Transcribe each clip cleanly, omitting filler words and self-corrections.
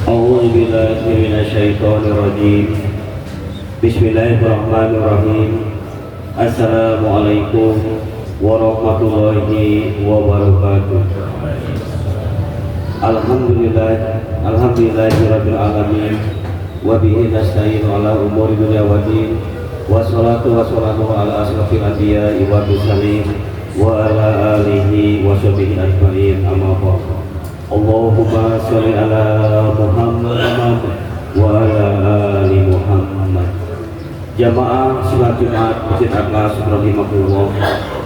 A'udzu billahi minasyaitonir rajim. Bismillahirrahmanirrahim. Assalamualaikum warahmatullahi wabarakatuh. Alhamdulillahirabbil alamin wa bihi nasta'inu ala umuri dunya waddin. Wassalatu wassalamu ala asrofil anbiya'i wa mursalin wa ala alihi wa sahbihi ajma'in, amma ba'du. Allahumma sholli ala Muhammad wa ala ali Muhammad. Jamaah salat Jumat Masjid Atlas rahimahullah,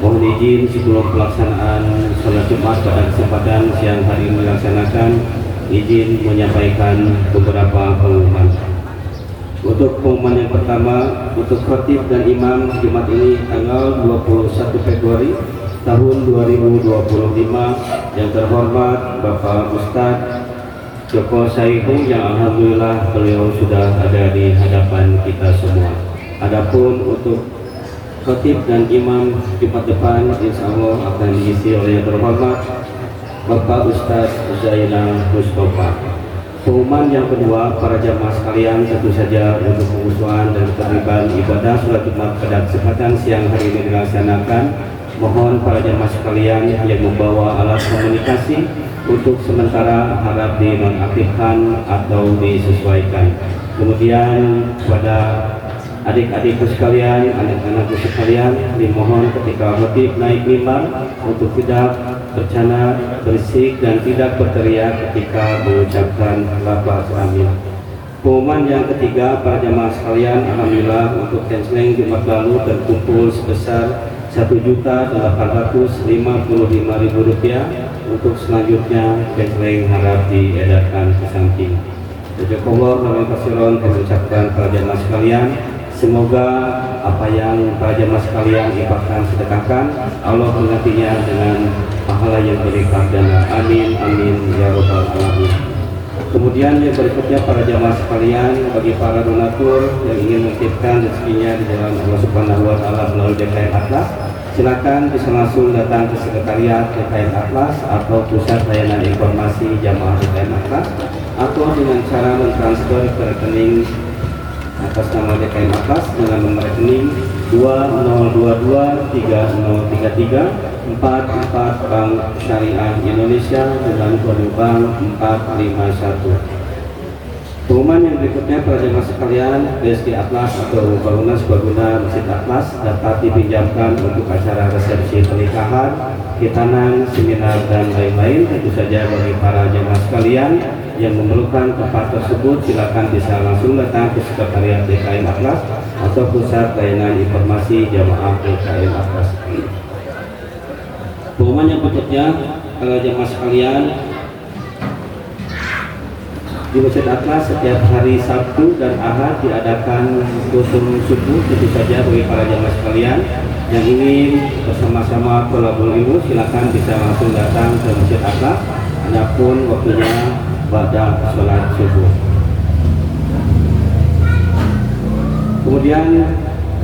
mohon izin sebelum pelaksanaan salat Jumat pada kesempatan siang hari ini dilaksanakan, izin menyampaikan beberapa pengumuman. Untuk pengumuman yang pertama, untuk khatib dan imam Jumat ini tanggal 21 Februari tahun 2025, yang terhormat Bapak Ustadz Joko Saihu, yang alhamdulillah beliau sudah ada di hadapan kita semua. Adapun untuk khatib dan imam Jumat depan, insya Allah akan diisi oleh yang terhormat Bapak Ustadz Zainal Mustafa. Pengumuman yang kedua, para jamaah sekalian, tentu saja untuk pengusuhan dan keterlibatan ibadah sholat Jumat pada kesempatan siang hari ini dilaksanakan, mohon para jamaah sekalian yang membawa alat komunikasi untuk sementara harap dinonaktifkan atau disesuaikan. Kemudian pada adik-adikku sekalian, anak-anakku sekalian, dimohon ketika khatib naik mimbar untuk tidak bercanda, berisik, dan tidak berteriak ketika mengucapkan lafaz amin. Pengumuman yang ketiga, para jamaah sekalian, alhamdulillah untuk canceling Jumat lalu terkumpul sebesar Rp1.855.000. Untuk selanjutnya canceling harap diedarkan ke samping. Jazakallah khairan katsiran. Kami ucapkan para jamaah sekalian, semoga apa yang para jamaah sekalian infakkan, sedekahkan, Allah menggantinya dengan pahala yang berlipat ganda. Amin amin ya rabbal alamin. Kemudian yang berikutnya, para jamaah sekalian, bagi para donatur yang ingin menitipkan rezekinya di jalan Allah Subhanahu wa taala melalui DKM Atlas, silakan bisa langsung datang ke sekretariat DKM Atlas atau pusat layanan informasi jamaah DKM Atlas, atau dengan cara mentransfer ke rekening atas nama DKM Atlas dengan nomor rekening 2022303344 Bank Syariah Indonesia dengan kode bank 451. Pengumuman yang berikutnya, para jemaah sekalian, BSD Atlas atau bangunan serbaguna Masjid Atlas dapat dipinjamkan untuk acara resepsi pernikahan, khitanan, seminar, dan lain-lain. Tentu saja bagi para jemaah sekalian yang memerlukan tempat tersebut, silakan bisa langsung datang ke sekretariat DKM Atlas atau pusat layanan informasi jamaah DKM Atlas. Pengumuman yang berikutnya, para jemaah sekalian, di Masjid Atlas setiap hari Sabtu dan Ahad diadakan khusus subuh. Tentu saja bagi para jamaah sekalian yang ingin bersama-sama thalabul ilmu, silakan bisa langsung datang ke Masjid Atlas. Adapun waktunya pada sholat subuh. Kemudian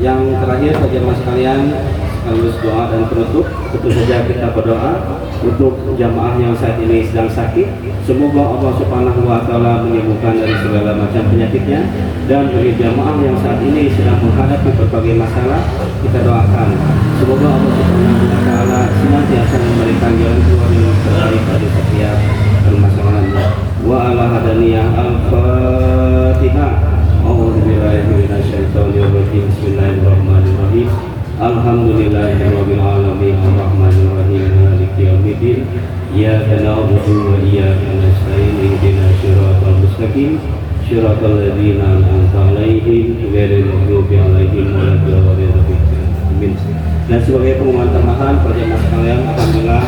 yang terakhir, para jamaah sekalian, sekaligus doa dan penutup, tentu saja kita berdoa untuk jamaah yang saat ini sedang sakit. Semoga Allah Subhanahu wa taala menyembuhkan dari segala macam penyakitnya, dan bagi jamaah yang saat ini sedang menghadapi berbagai masalah, kita doakan semoga Allah Subhanahu wa taala senantiasa memberikan jalan keluar yang terbaik dari setiap permasalahannya. Wa ala hadaniyah al-Fatihah. A'udzu billahi minasyaitonir rajim. Bismillahirrahmanirrahim. Alhamdulillahirabbil alamin, arrahmanir rahim, maliki yaumiddin. Iyyaka na'budu wa iyyaka nasta'in, ihdinas siratal mustaqim, siratal ladzina an'amta 'alaihim ghairil maghdubi 'alaihim waladdallin. Amin. Dan sebagai pengumuman tambahan, para jemaah sekalian, alhamdulillah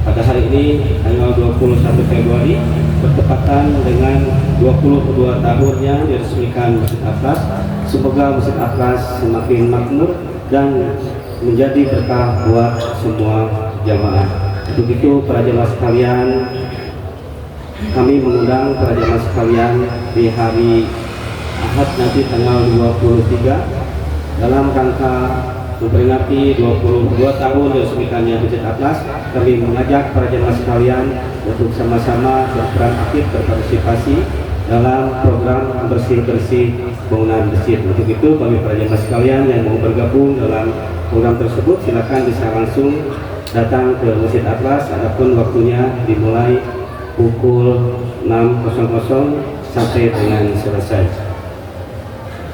pada hari ini tanggal 21 Februari bertepatan dengan 22 tahunnya diresmikan Masjid Atlas. Semoga Masjid Atlas semakin makmur dan menjadi berkah buat semua jamaah. Untuk itu, para jamaah sekalian, kami mengundang para jamaah sekalian di hari Ahad nanti tanggal 23 dalam rangka memperingati 22 tahun diresmikannya Masjid Atlas. Kami mengajak para jemaah sekalian untuk sama-sama berperan aktif berpartisipasi dalam program bersih-bersih bangunan masjid. Untuk itu bagi para jemaah sekalian yang mau bergabung dalam program tersebut, silakan bisa langsung datang ke Masjid Atlas. Adapun waktunya dimulai pukul 6.00 sampai dengan selesai.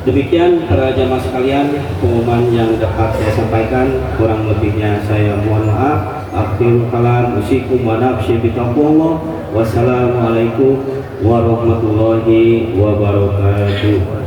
Demikian para jemaah sekalian pengumuman yang dapat saya sampaikan. Kurang lebihnya saya mohon maaf. Akhirul kalam usikum wa nafsi bitaqwallah. Wassalamualaikum warahmatullahi wabarakatuh.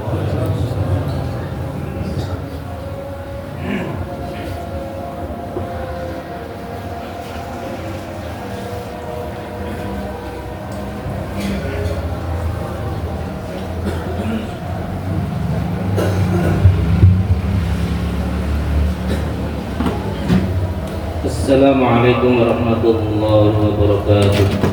Assalamualaikum warahmatullahi wabarakatuh.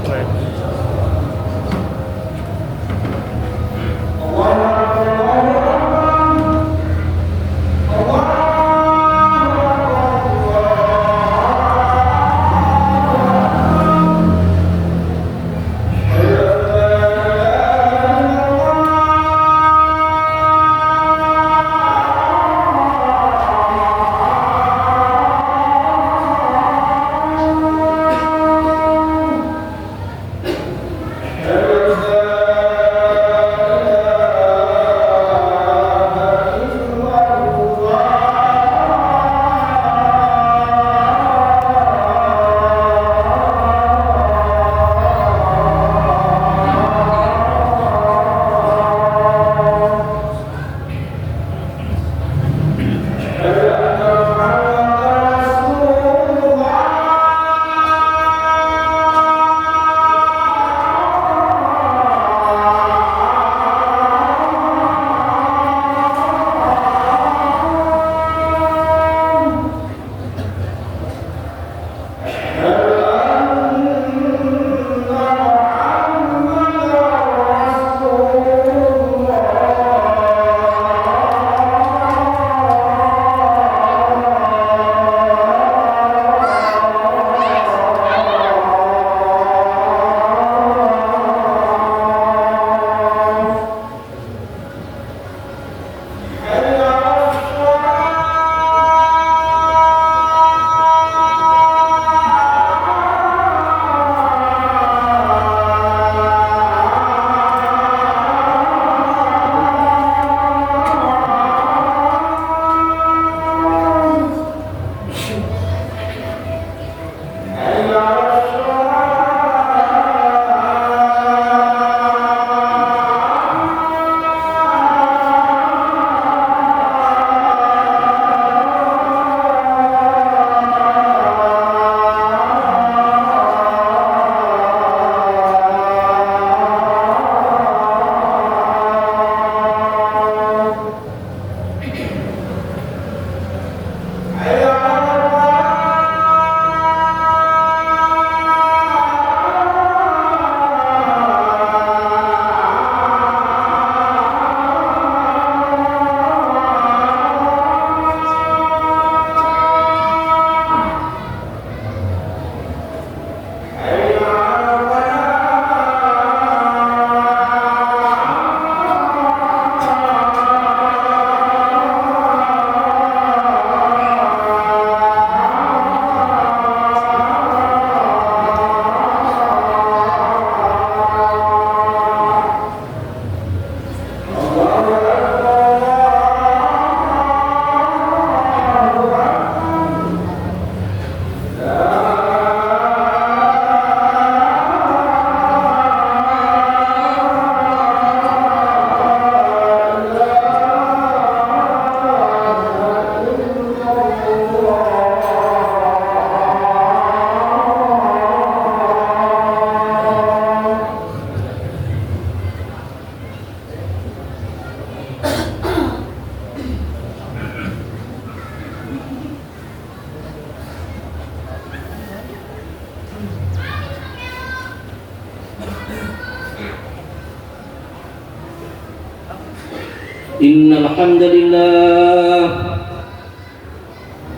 Innal hamdalillah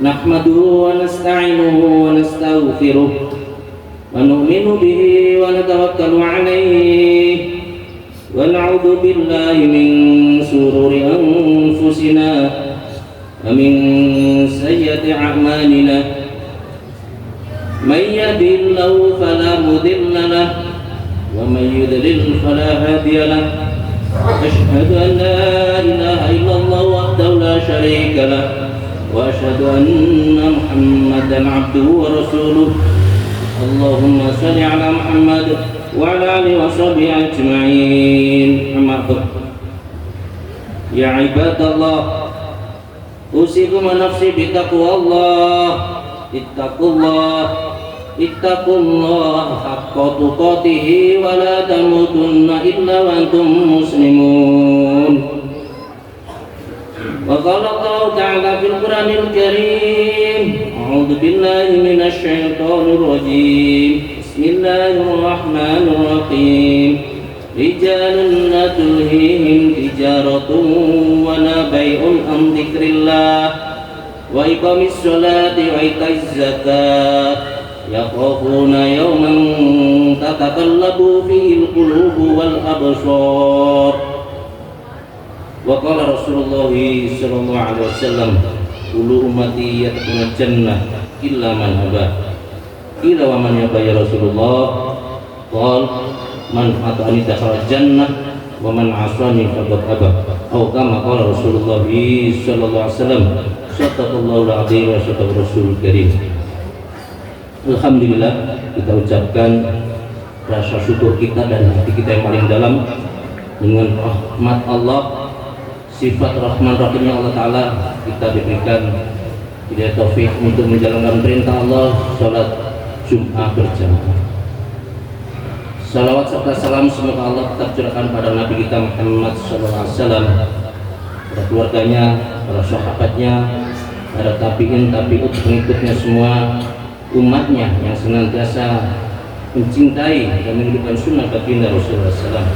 nahmaduhu wa nasta'inuhu wa nastaghfiruh wa nu'minu bihi wa natawakkalu 'alaihi ونعوذ بالله من شرور أنفسنا ومن سيئات أعمالنا من يهده الله فلا مضل له ومن يضلل فلا هادي له أشهد أن لا إله إلا الله وحده لا شريك له وأشهد أن محمدا عبده ورسوله اللهم صل على محمد وعلى آله وصحبه أجمعين أما بعد يا عباد الله أوصيكم ونفسي بتقوى الله اتقوا الله حق تقاته ولا تموتن إلا وأنتم مسلمون وقال الله تعالى في القرآن الكريم أعوذ بالله من الشيطان الرجيم بسم الله الرحمن الرحيم رجال لا تلهيهم تجارة ولا بيع عن ذكر الله وإقام الصلاة وإيتاء الزكاة يخافون يوما تتقلب فيه القلوب والأبصار وقال رسول الله صلى الله عليه وسلم كل أمتي يدخلون الجنة إلا من أبى قيل ومن يأبى يا رسول الله قال من أطاعني دخل الجنة ومن عصاني فقد أبى أو كما قال رسول الله صلى الله عليه وسلم Sadaqallahul azim wa sadaqar rasulul karim. Alhamdulillah, kita ucapkan rasa syukur kita dan hati kita yang paling dalam dengan rahmat Allah, sifat Rahman Rahimnya Allah Ta'ala. Kita diberikan hidayah taufik untuk menjalankan perintah Allah, sholat Jum'ah berjamaah. Salawat serta salam semoga Allah tetap curahkan pada Nabi kita Muhammad SAW, pada keluarganya, para sahabatnya, para tabi'in, tabi'ut, pengikutnya semua, umatnya yang senantiasa mencintai dan menghidupkan sunnah baginda Rasulullah SAW.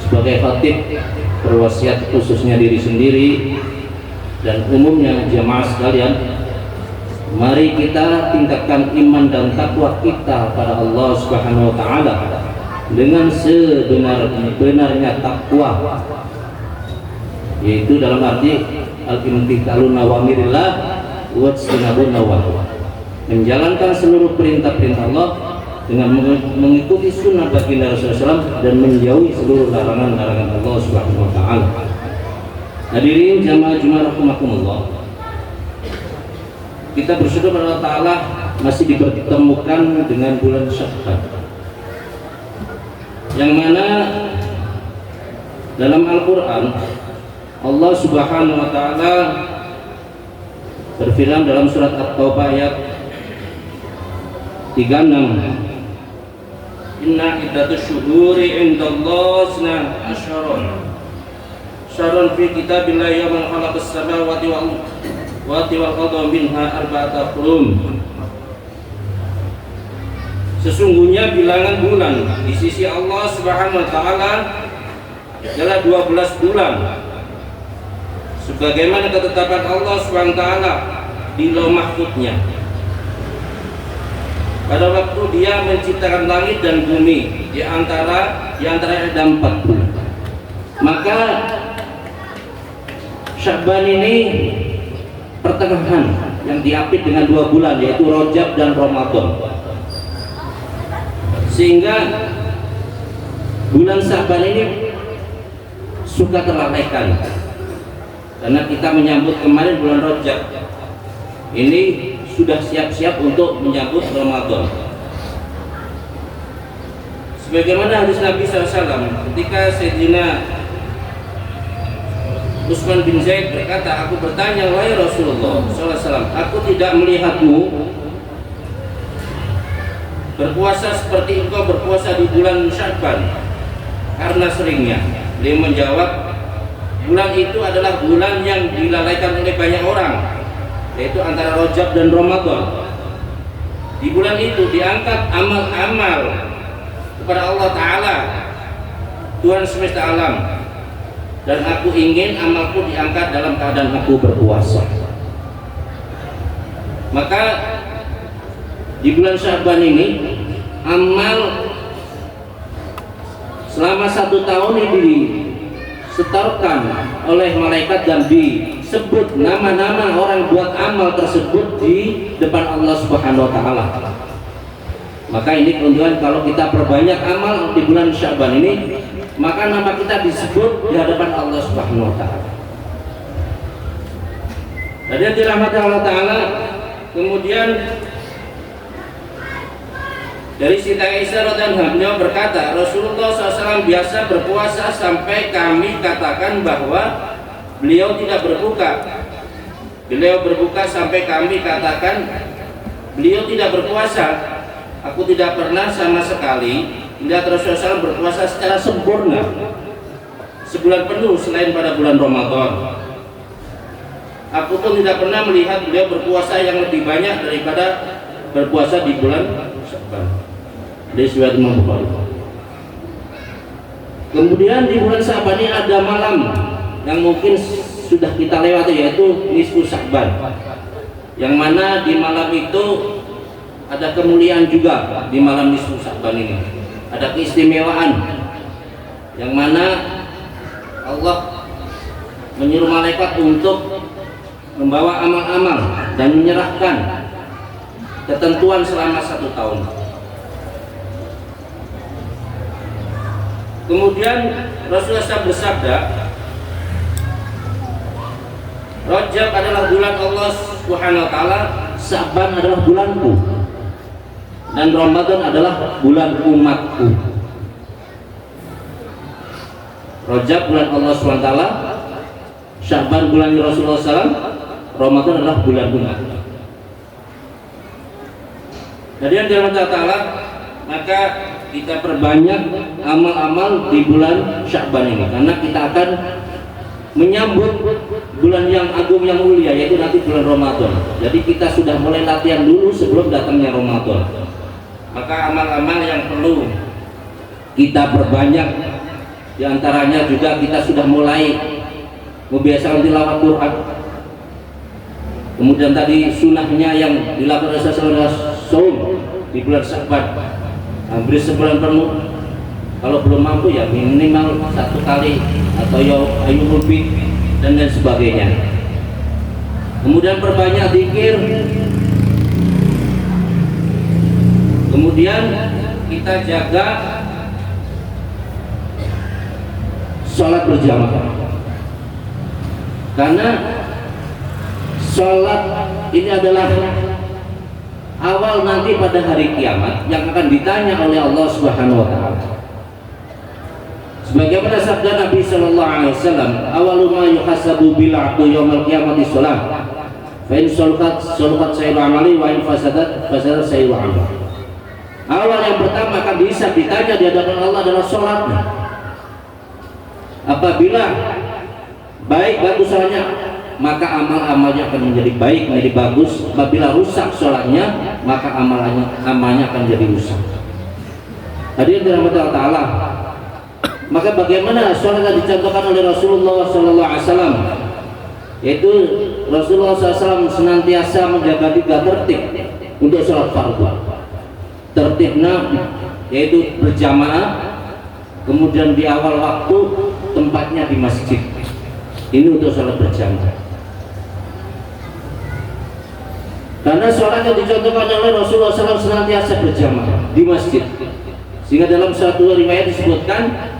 Sebagai khatib berwasiat khususnya diri sendiri dan umumnya jamaah sekalian, mari kita tingkatkan iman dan takwa kita pada Allah Subhanahu wa Ta'ala dengan sebenar-benarnya takwa, yaitu dalam arti al-imtithalu nawamirillah wa ijtinabun nawahi, menjalankan seluruh perintah-perintah Allah dengan mengikuti sunnah baginda Rasulullah SAW dan menjauhi seluruh larangan-larangan Allah Subhanahu wa Ta'ala. Hadirin jamaah Jumat rahimakumullah, kita bersyukur kepada Allah Ta'ala masih dipertemukan dengan bulan Sya'ban, yang mana dalam Al-Quran Allah Subhanahu wa Ta'ala berfirman dalam surat At-Taubah ayat 36, Inna iddatash syuhuri indallah isna asyara syahran fi kitabillahi yawma khalaqas samawati wal arda minha arba'ata hurum. Sesungguhnya bilangan bulan di sisi Allah Subhanahu wa Ta'ala adalah 12 bulan, sebagaimana ketetapan Allah SWT di Lauh Mahfudnya pada waktu Dia menciptakan langit dan bumi, di antara ada 4 bulan. Maka Sya'ban ini pertengahan yang diapit dengan 2 bulan, yaitu Rajab dan Ramadan, sehingga bulan Sya'ban ini suka terlalaikan karena kita menyambut kemarin bulan Rajab, ini sudah siap-siap untuk menyambut Ramadan. Sebagaimana hadis Nabi SAW ketika Sayyidina Utsman bin Zaid berkata, aku bertanya, wahai Rasulullah SAW, aku tidak melihatmu berpuasa seperti engkau berpuasa di bulan Sya'ban karena seringnya. Dia menjawab, bulan itu adalah bulan yang dilalaikan oleh banyak orang, yaitu antara Rajab dan Ramadan. Di bulan itu diangkat amal-amal kepada Allah Ta'ala, Tuhan semesta alam, dan aku ingin amalku diangkat dalam keadaan aku berpuasa. Maka di bulan Sya'ban ini amal selama 1 tahun ini disetorkan oleh malaikat dan disebut nama-nama orang buat amal tersebut di depan Allah Subhanahu wa taala. Maka ini keuntungan kalau kita perbanyak amal di bulan Sya'ban ini, maka nama kita disebut di hadapan Allah Subhanahu wa taala. Dan dirahmati Allah taala. Kemudian dari Siti Aisyah radhiyallahu anha berkata, Rasulullah SAW biasa berpuasa sampai kami katakan bahwa beliau tidak berbuka. Beliau berbuka sampai kami katakan beliau tidak berpuasa. Aku tidak pernah sama sekali melihat Rasulullah SAW berpuasa secara sempurna sebulan penuh selain pada bulan Ramadan. Aku pun tidak pernah melihat beliau berpuasa yang lebih banyak daripada berpuasa di bulan Sya'ban. Di riwayat Imam Bukhari. Kemudian di bulan Sya'ban ini ada malam yang mungkin sudah kita lewati, yaitu nisfu Sya'ban. Yang mana di malam itu ada kemuliaan juga di malam nisfu Sya'ban ini. Ada keistimewaan yang mana Allah menyuruh malaikat untuk membawa amal-amal dan menyerahkan ketentuan selama 1 tahun. Kemudian Rasulullah SAW bersabda, Rajab adalah bulan Allah Subhanahu wa taala, Sya'ban adalah bulanku, dan Ramadan adalah bulan umatku. Rajab bulan Allah Subhanahu wa taala, Sya'ban bulan Rasulullah SAW, Ramadan adalah bulan umat. Jadi yang dirahmati Allah taala, maka kita perbanyak amal-amal di bulan Sya'ban ini, karena kita akan menyambut bulan yang agung yang mulia, yaitu nanti bulan Ramadan. Jadi kita sudah mulai latihan dulu sebelum datangnya Ramadan. Maka amal-amal yang perlu kita perbanyak, diantaranya juga kita sudah mulai membiasakan tilawah Quran. Kemudian tadi sunnahnya yang dilakukan Rasulullah SAW di bulan Sya'ban, hampir sebulan penuh. Kalau belum mampu ya minimal 1 kali atau ya ayu lebih dan lain sebagainya. Kemudian perbanyak zikir. Kemudian kita jaga sholat berjamaah, karena sholat ini adalah awal nanti pada hari kiamat yang akan ditanya oleh Allah Subhanahu wa taala. Sebagaimana sabda Nabi sallallahu alaihi wasallam, "Awalu ma yuhasabu bil 'abdu yaumil qiyamati shalah. Fa in salahat sayyidu amali wa in fasadat sayyidu amali." Awal yang pertama akan dihisab, ditanya di hadapan Allah adalah sholatnya. Apabila baik bagus sholatnya, maka amal-amalnya akan menjadi baik, menjadi bagus. Apabila rusak sholatnya, maka amalnya akan jadi rusak. Hadirin dirahmati Allah Ta'ala, maka bagaimana sholat yang dicontohkan oleh Rasulullah SAW, yaitu Rasulullah SAW senantiasa menjaga 3 tertib untuk sholat fardu. Tertibnya yaitu berjamaah, kemudian di awal waktu, tempatnya di masjid. Ini untuk sholat berjamaah. Karena sholat yang dicontohkan oleh Rasulullah SAW senantiasa berjamaah di masjid, sehingga dalam satu riwayat disebutkan,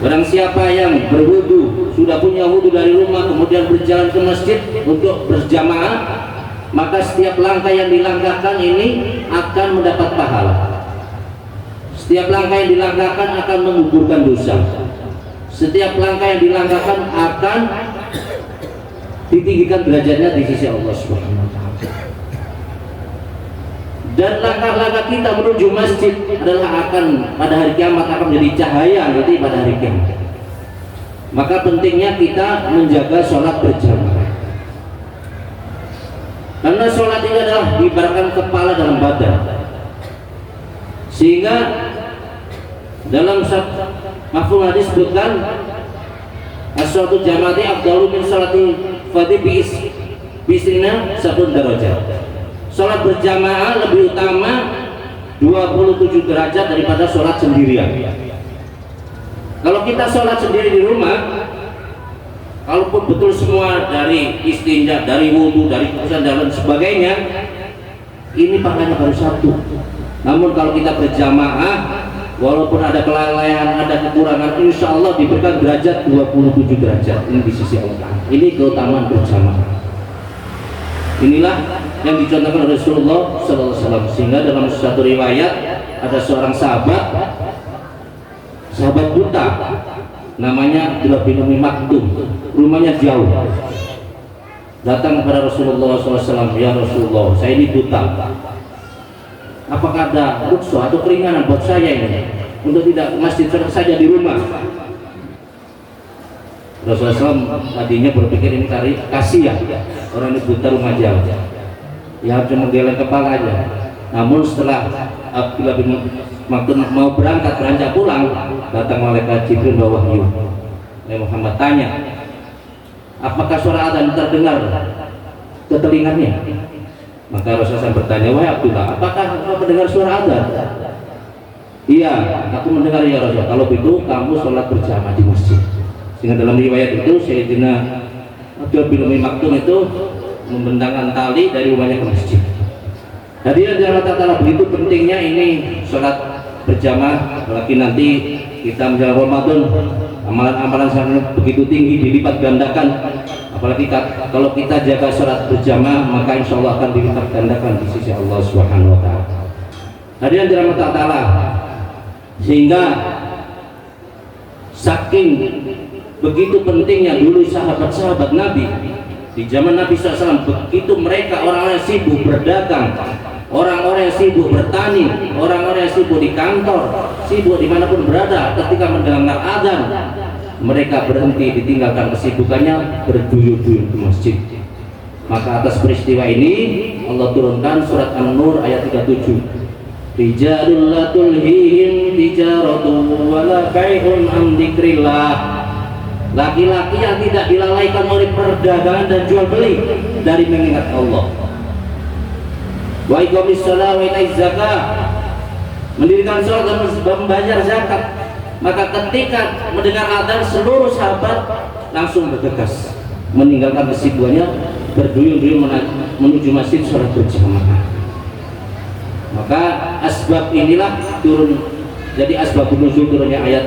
barang siapa yang berwudu, sudah punya wudu dari rumah, kemudian berjalan ke masjid untuk berjamaah, maka setiap langkah yang dilangkahkan ini akan mendapat pahala. Setiap langkah yang dilangkahkan akan menggugurkan dosa. Setiap langkah yang dilangkahkan akan ditinggikan derajatnya di sisi Allah Subhanahu wa taala. Dan langkah-langkah kita menuju masjid adalah akan pada hari kiamat akan menjadi cahaya nanti pada hari kiamat. Maka pentingnya kita menjaga sholat berjamaah, karena sholat ini adalah diibaratkan kepala dalam badan, sehingga dalam mafhum hadis disebutkan as-sholatu jamaati afdalu min sholati fadhi bisrina 1 derajat. Sholat berjamaah lebih utama 27 derajat daripada sholat sendirian. Kalau kita sholat sendiri di rumah, kalaupun betul semua dari istinja, dari wudhu, dari kukusan dan sebagainya, ini pahalanya baru satu. Namun kalau kita berjamaah, walaupun ada kelalaian, ada kekurangan, insya Allah diberikan derajat 27 derajat. Ini di sisi Allah. Ini keutamaan berjamaah. Inilah yang dicontohkan oleh Rasulullah SAW. Sehingga dalam satu riwayat ada seorang sahabat buta, namanya Abdullah bin Umi Maktum, rumahnya jauh. Datang kepada Rasulullah SAW, ya Rasulullah, saya ini buta. Apakah ada rukhsah atau keringanan buat saya ini untuk tidak ke masjid saja di rumah? Rasulullah SAW tadinya berpikir ini kasihan, orang ini buta rumah jauh, ya cuma geleng kepala aja. Namun setelah Abdullah bin Maktum mau beranjak pulang, datang malaikat Jibril bawa wahyu. Muhammad tanya, apakah suara adzan terdengar ke telinganya? Maka Rasulullah SAW bertanya, wahai Abdullah, apakah kau mendengar suara adzan? Iya, aku mendengar ya Rasulullah. Kalau begitu kamu sholat berjamaah di masjid. Sehingga dalam riwayat itu Sayyidina Abdullah bin Umi Maktum itu membentangkan tali dari rumahnya ke masjid. Hadirin Allah Ta'ala, begitu pentingnya ini sholat berjamaah, apalagi nanti kita menjelang Ramadan, amalan-amalan sangat begitu tinggi dilipat gandakan. Apalagi kalau kita jaga sholat berjamaah, maka insya Allah akan dilipat gandakan di sisi Allah Subhanahu Wa Taala. Hadirin dirahmati Allah, sehingga saking begitu pentingnya dulu sahabat-sahabat Nabi di zaman Nabi SAW, begitu mereka orang-orang yang sibuk berdagang, orang-orang yang sibuk bertani, orang-orang yang sibuk di kantor, sibuk dimanapun berada, ketika mendengar adzan mereka berhenti, ditinggalkan kesibukannya, berduyun-duyun ke masjid. Maka atas peristiwa ini Allah turunkan surat An-Nur ayat 37. Rijalul la tulhihim tijaratun wala bai'un an dzikrillah. Laki-laki yang tidak dilalaikan oleh perdagangan dan jual beli dari mengingat Allah. Wa iqamis shalah wa itaiz zakah, mendirikan salat dan membayar zakat. Maka ketika mendengar adzan, seluruh sahabat langsung bergegas meninggalkan kesibukannya, berduyun-duyun menuju masjid sholat berjamaah. Maka asbab inilah turun, jadi asbab nuzul turunnya ayat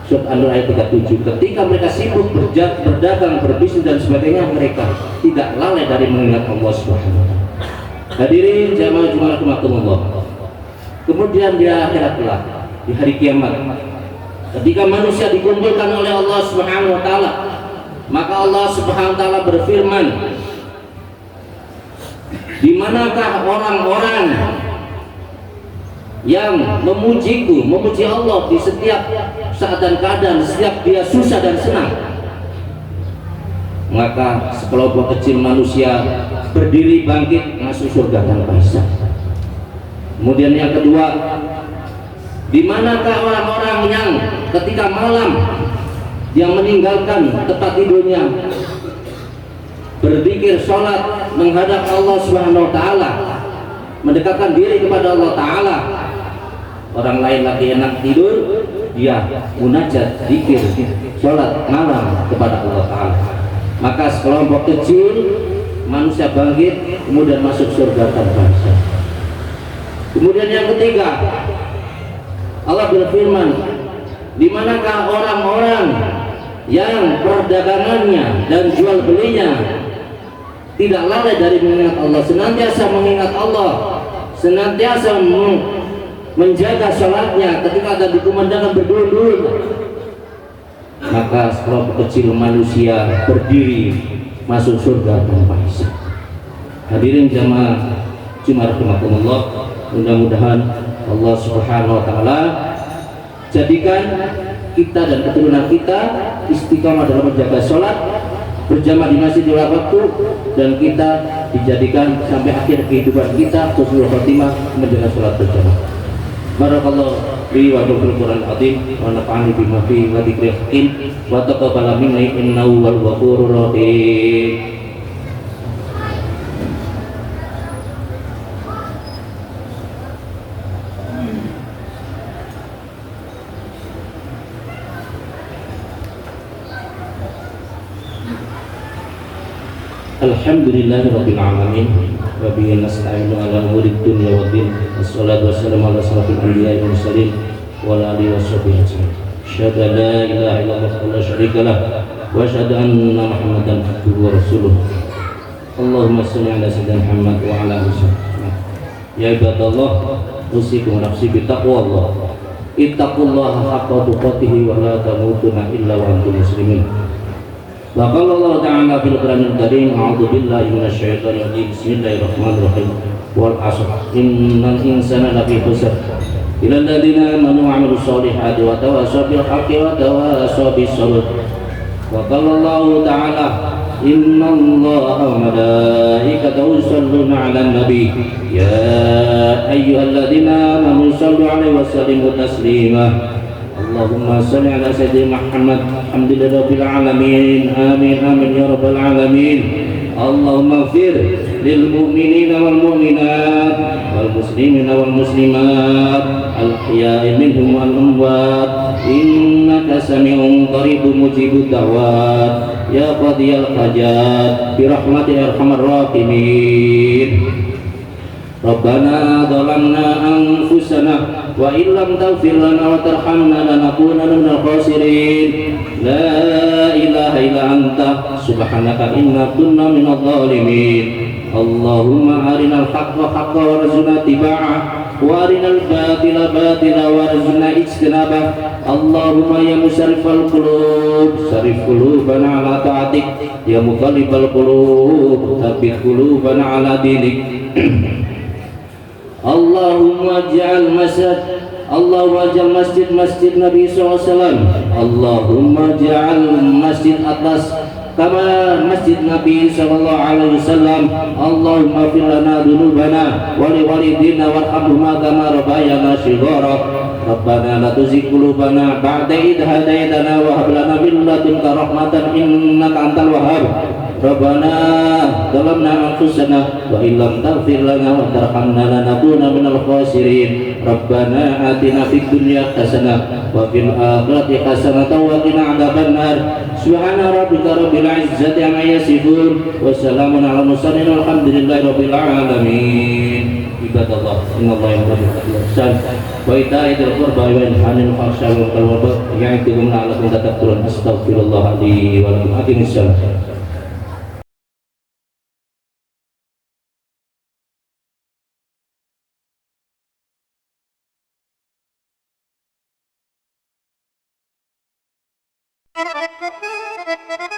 surat An-Nur ayat 37. Ketika mereka sibuk berdagang, berbisnis dan sebagainya, mereka tidak lalai dari mengingat Allah Subhanahu wa taala. Hadirin jamaah rahimakumullah. Kemudian di akhirat kelak, di hari kiamat, ketika manusia dikumpulkan oleh Allah Subhanahu wa taala, maka Allah Subhanahu wa taala berfirman, di manakah orang-orang yang memujiku, memuji Allah di setiap saat dan keadaan, setiap dia susah dan senang? Maka sekelompok kecil manusia berdiri bangkit masuk surga tanpa hisab. Kemudian yang kedua, di manakah orang-orang yang ketika malam yang meninggalkan tempat tidurnya, berzikir, sholat, menghadap Allah Subhanahu wa taala, mendekatkan diri kepada Allah taala. Orang lain lagi enak tidur, dia munajat, zikir, sholat malam kepada Allah taala. Maka sekelompok kecil manusia bangkit, kemudian masuk surga tanpa hisab. Kemudian yang ketiga, Allah berfirman, di manakah orang-orang yang perdagangannya dan jual belinya tidak lalai dari mengingat Allah, senantiasa mengingat Allah, senantiasa menjaga sholatnya ketika ada dikumandangkan berduyun-duyun. Maka sekelompok kecil manusia berdiri masuk surga tanpa hisab. Hadirin jamaah Jumat rahimakumullah, mudah-mudahan Allah Subhanahu wa taala jadikan kita dan keturunan kita istiqamah dalam menjaga sholat berjamaah di masjid di waktu, dan kita dijadikan sampai akhir kehidupan kita husnul khotimah menjaga sholat berjamaah. Barakallahu li wa bil Qur'an azim wa nafa'ani bima fihi wa dzikril hakim wa taqabbal minna innahu wal ghafurur rahim. Alhamdulillahirabbil alamin wa bihi nasta'inu ala umuri dunya waddin. Wassalatu wassalamu ala asyrafil anbiya'i wal mursalin wa ala alihi washabbihi ajmain. Asyhadu an la ilaha illallah wa la syarika lah wa asyhadu anna Muhammadan abduhu wa rasuluh. Allahumma shalli ala sayyidina Muhammad wa ala alihi. Ya ibadallah, usikum nafsi bi taqwallah. Ittaqullaha haqqa tuqatih wa la tamutunna illa wa antum muslimin. Wa qala Allah ta'ala fil Qur'anil Karim, a'udzu billahi minasyaitonir rajim. Bismillahirrahmanirrahim. Wal 'ashr innal insana lafi khusr illa alladziina aamanu wa 'amilus solihati wa tawassaw bil haqqi wa tawassaw bis sabr. Wa qala Allah ta'ala inna Allaha wa malaikatahu yusholluna 'alan nabi ya ayyuhalladzina amanu shallu 'alaihi wa sallimu taslima. Allahumma shalli 'ala sayyidina Muhammad. Alhamdulillahirabbil alamin. Amin amin ya rabbal alamin. Allahumma ighfir lil mu'minina wal mu'minat wal muslimina wal muslimat al ahya'i minhum wal amwat innaka sami'un qaribun mujibud da'wat ya qadiyal hajat bi rahmatika arhamar rahimin. Rabbana dhalamna anfusana wa illam taghfir lana wa tarhamna lanakunanna minal khasirin. La ilaha illa anta subhanaka inna kunna minadh dhalimin. Allahumma arinal haqqa haqqan warzuqna ittiba'ah wa arinal batila batila warzuqna ijtinabah. Allahumma ya musarrifal qulub sarrif qulubana ala ta'atik, ya muqallibal qulub tsabbit qulubana ala dinik. Allahumma ja'al masjid Nabi SAW. Allahumma ja'al masjid atas kama masjid Nabi sallallahu alaihi wasallam. Allahumma fir lana dzunubana wa li walidina warhamhuma kama rabbayana shighara. Rabbana la tuzigh qulubana ba'da idh hadaytana wa hab lana min ladunka rahmatan innaka antal wahhab. Rabbana zalamna anfusana wa illam taghfir lana wa tarhamna lanakunanna minal khasirin. Rabbana atina fid dunya hasanah wa fil akhirati hasanah wa qina adzabannar. Subhana rabbika rabbil izzati amma yasifun wa salamun alal mursalin walhamdulillahi rabbil alamin. Ibadallah, innallaha ya'muru bil 'adli wal ihsan wa ita'i dzil qurba wa yanha 'anil fahsya'i wal munkari wal baghi ya'idukum la'allakum tadhakkarun. Astaghfirullah li wa lakum. Aqimis salat. Thank you.